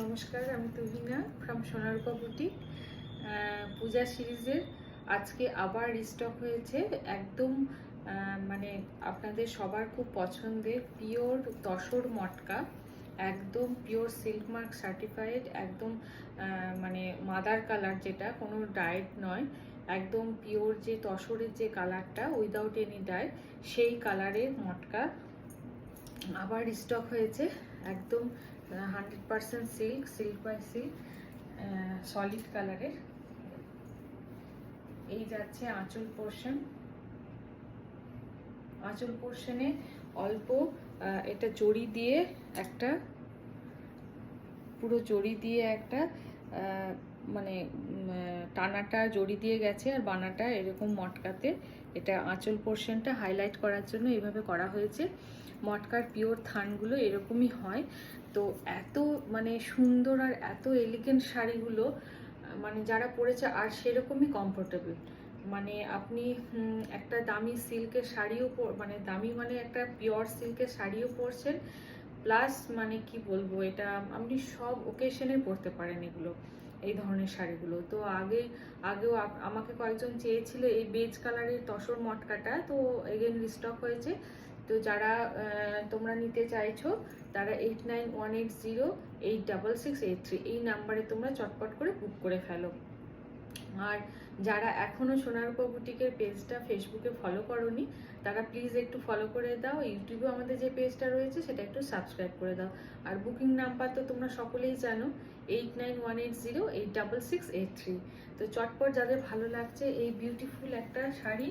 নমস্কার, আমি Tuhina from সোনারূপা boutique. পূজা সিরিজের আজকে আবার রিস্টক হয়েছে। একদম মানে আপনাদের সবার খুব পছন্দের পিওর তসর মটকা, একদম পিওর সিল্ক মার্ক সার্টিফাইড, একদম মানে মাদার কালার, যেটা কোনো ডায়েট নয়, একদম পিওর যে তসরের যে কালারটা উইদাউট এনি ডাই, সেই কালারের মটকা আবার রিস্টক হয়েছে। একদম 100% সিল্ক বাই সিল্ক, সলিড কালারের। এই যাচ্ছে আঁচল পোর্শন। আঁচল পোর্শনে অল্প এটা জড়ি দিয়ে একটা, পুরো জড়ি দিয়ে একটা মানে টানাটা জড়ি দিয়ে গেছে, আর বানাটা এরকম মটকাতে। এটা আঁচল পোর্শনটা হাইলাইট করার জন্য এইভাবে করা হয়েছে। মটকার পিওর থানগুলো এরকমই হয়। তো এত মানে সুন্দর আর এত এলিগেন্ট শাড়িগুলো মানে যারা পরেছে আর সেরকমই কমফোর্টেবল। মানে আপনি একটা দামি সিল্কের শাড়িও মানে দামি মানে একটা পিওর সিল্কের শাড়িও পরছেন, প্লাস মানে কি বলবো, এটা আপনি সব ওকেশনে পরতে পারেন এগুলো, এই ধরনের শাড়িগুলো। তো আগেও আমাকে কয়েকজন চেয়েছিল এই বেজ কালারের তসর মটকাটা, তো এগেন রিস্টক হয়েছে। তো যারা তোমরা নিতে চাইছো তারা 8918086683 এই নাম্বারে তোমরা চটপট করে বুক করে ফেলো। আর যারা এখনও সোনারূপা বুটিকের পেজটা ফেসবুকে ফলো করোনি তারা প্লিজ একটু ফলো করে দাও। ইউটিউবেও আমাদের যে পেজটা রয়েছে সেটা একটু সাবস্ক্রাইব করে দাও। আর বুকিং নাম্বার তো তোমরা সকলেই জানো, 8918086683। তো চটপট যাদের ভালো লাগছে এই বিউটিফুল একটা শাড়ি,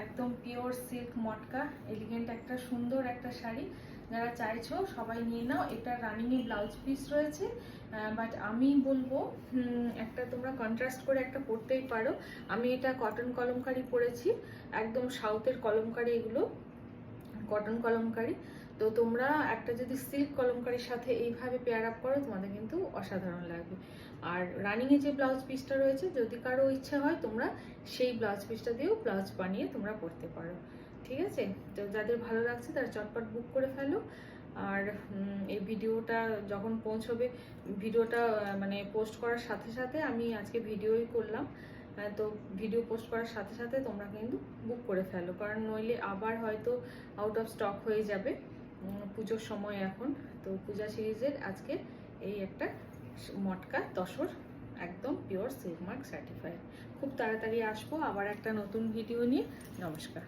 একদম পিওর সিল্ক মটকা, এলিগেন্ট একটা সুন্দর একটা শাড়ি, যারা চাইছো সবাই নিয়ে নাও। এটা রানিংয়ে ব্লাউজ পিস রয়েছে, বাট আমি বলবো একটা তোমরা কন্ট্রাস্ট করে একটা পরতেই পারো। আমি এটা কটন কলমকারি পরেছি, একদম সাউথের কলমকারি, এগুলো কটন কলমকারি। তো তোমরা একটা যদি সিল্ক কলমকারির সাথে এইভাবে পেয়ার আপ করো তোমাদের কিন্তু অসাধারণ লাগবে। আর রানিংয়ে যে ব্লাউজ পিসটা রয়েছে, যদি কারো ইচ্ছা হয় তোমরা সেই ব্লাউজ পিসটা দিয়েও ব্লাউজ বানিয়ে তোমরা পরতে পারো। ঠিক আছে? তো যাদের ভালো লাগছে তারা চটপট বুক করে ফেলো। আর এই ভিডিওটা যখন পৌঁছবে, ভিডিওটা মানে পোস্ট করার সাথে সাথে, আমি আজকে ভিডিওই করলাম, তো ভিডিও পোস্ট করার সাথে সাথে তোমরা কিন্তু বুক করে ফেলো, কারণ নইলে আবার হয়তো আউট অফ স্টক হয়ে যাবে পুজোর সময় এখন। তো পূজা সিরিজের আজকে এই একটা মটকা তসর, একদম পিওর সিল্ক মার্ক সার্টিফাইড। খুব তাড়াতাড়ি আসবো আবার একটা নতুন ভিডিও নিয়ে। নমস্কার।